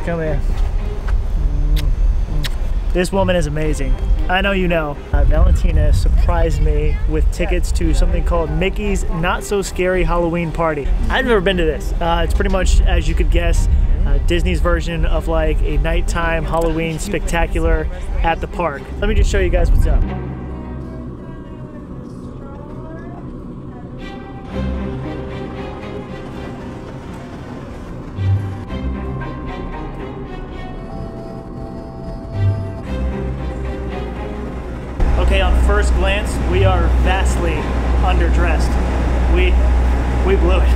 Come here. This woman is amazing. I know you know. Valentina surprised me with tickets to something called Mickey's Not So Scary Halloween Party. I've never been to this. It's pretty much, as you could guess, Disney's version of like a nighttime Halloween spectacular at the park. Let me just show you guys what's up. Okay, on first glance, we are vastly underdressed. We blew it.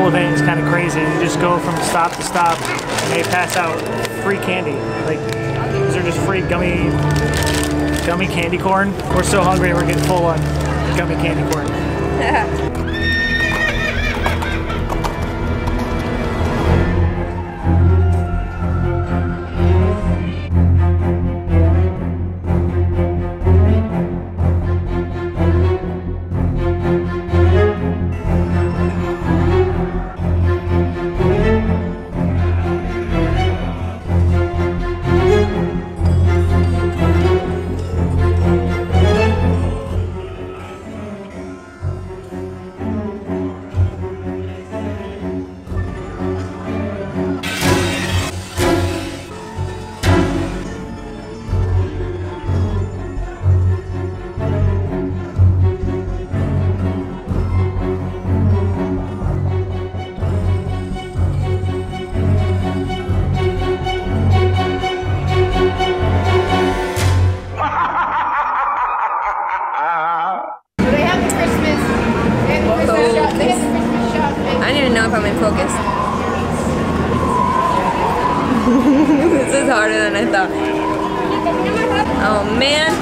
Event is kind of crazy. You just go from stop to stop and they pass out free candy. Like, these are just free gummy candy corn. We're so hungry we're getting full on gummy candy corn. If I'm in focus. This is harder than I thought. Oh man.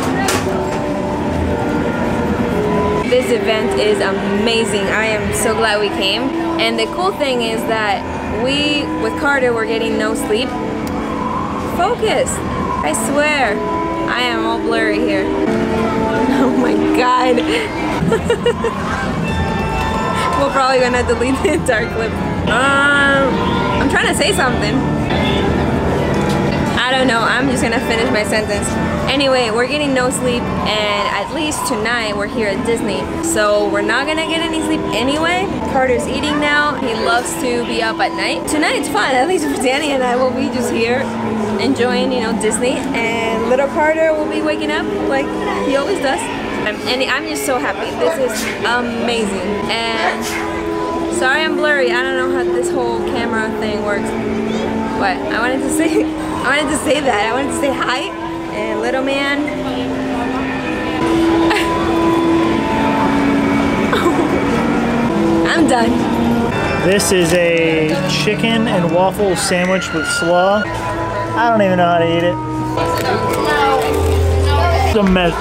This event is amazing. I am so glad we came. And the cool thing is that we, with Carter, we're getting no sleep. Focus. I swear. I am all blurry here. Oh my god. We're probably gonna delete the entire clip. I'm trying to say something. I don't know, I'm just gonna finish my sentence. Anyway, we're getting no sleep, and at least tonight we're here at Disney. So we're not gonna get any sleep anyway. Carter's eating now. He loves to be up at night. Tonight's fun, at least for Danny and I will be just here enjoying, you know, Disney. And little Carter will be waking up like he always does. And I'm just so happy. This is amazing. And sorry I'm blurry. I don't know how this whole camera thing works. But I wanted to say that. I wanted to say hi. And little man. I'm done. This is a chicken and waffle sandwich with slaw. I don't even know how to eat it. It's a mess.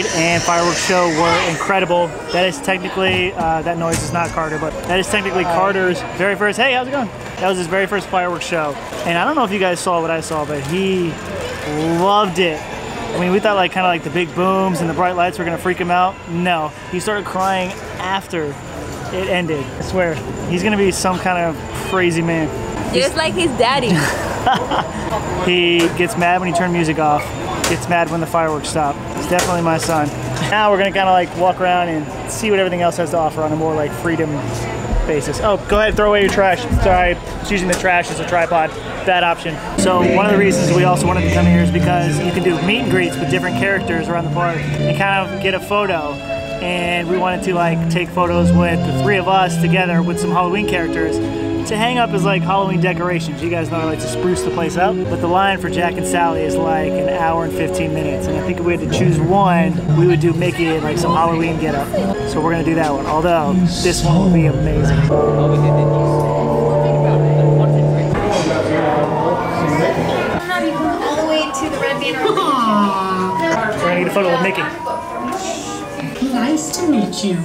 parade and fireworks show were incredible. That is technically, that noise is not Carter, but that is technically Carter's very first, hey, how's it going? That was his very first fireworks show. And I don't know if you guys saw what I saw, but he loved it. I mean, we thought like kind of like the big booms and the bright lights were gonna freak him out. No, he started crying after it ended. I swear, he's gonna be some kind of crazy man. Just like his daddy. He gets mad when you turn music off, gets mad when the fireworks stop. He's definitely my son. Now we're gonna kind of like walk around and see what everything else has to offer on a more like freedom basis. Oh, go ahead, throw away your trash. Sorry, just using the trash as a tripod. Bad option. So one of the reasons we also wanted to come here is because you can do meet and greets with different characters around the park and kind of get a photo. And we wanted to like take photos with the three of us together with some Halloween characters to hang up as like Halloween decorations. You guys know I like to spruce the place up, but the line for Jack and Sally is like an hour and 15 minutes. And I think if we had to choose one, we would do Mickey in like some Halloween get up. So we're gonna do that one, although this one will be amazing. All the way to the red banner. We're gonna get a photo with Mickey. Nice to meet you.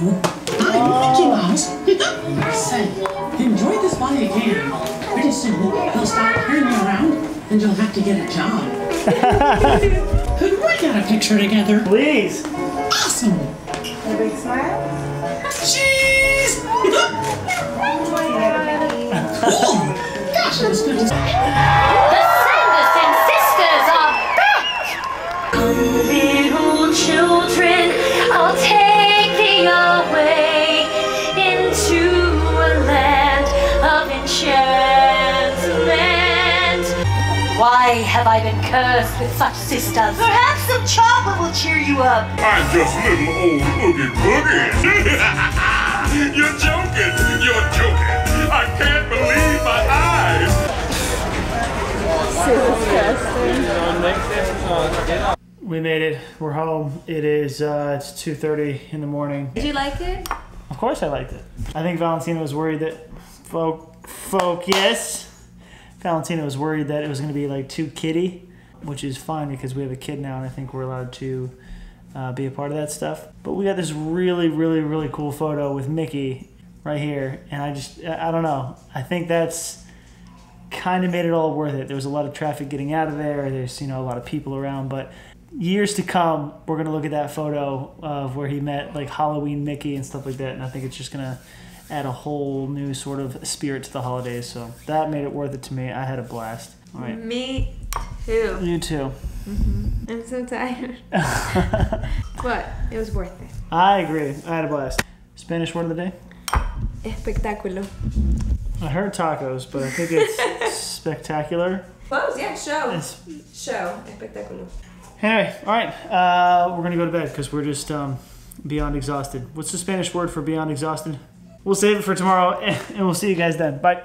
I'm Mickey Mouse. Say, enjoy this while you can. Pretty soon, he'll stop carrying you around and you'll have to get a job. Could we get a picture together? Please. Awesome. A big smile. Cheese! Cool. Gosh, it was good to see. The Sanderson sisters are back! Come, little children, I'll take thee away into a land of enchantment. Why have I been cursed with such sisters? Perhaps some chocolate will cheer you up. I'm just little old Oogie Boogie. You're joking. You're joking. I can't believe my eyes. We made it. We're home. It is, it's 2:30 in the morning. Did you like it? Of course I liked it. I think Valentina was worried that, focus. Valentina was worried that it was gonna be like too kiddie, which is fine because we have a kid now and I think we're allowed to be a part of that stuff. But we got this really, really, really cool photo with Mickey right here. And I don't know. I think that's kind of made it all worth it. There was a lot of traffic getting out of there. There's, you know, a lot of people around, but years to come, we're gonna look at that photo of where he met like Halloween Mickey and stuff like that. And I think it's just gonna add a whole new sort of spirit to the holidays. So that made it worth it to me. I had a blast. All right. Me too. You too. I'm so tired. But it was worth it. I agree. I had a blast. Spanish word of the day? Espectáculo. I heard tacos, but I think it's spectacular. Close, yeah, show. It's, Show. Espectáculo. anyway, all right. We're going to go to bed because we're just beyond exhausted. What's the Spanish word for beyond exhausted? We'll save it for tomorrow, and we'll see you guys then. Bye.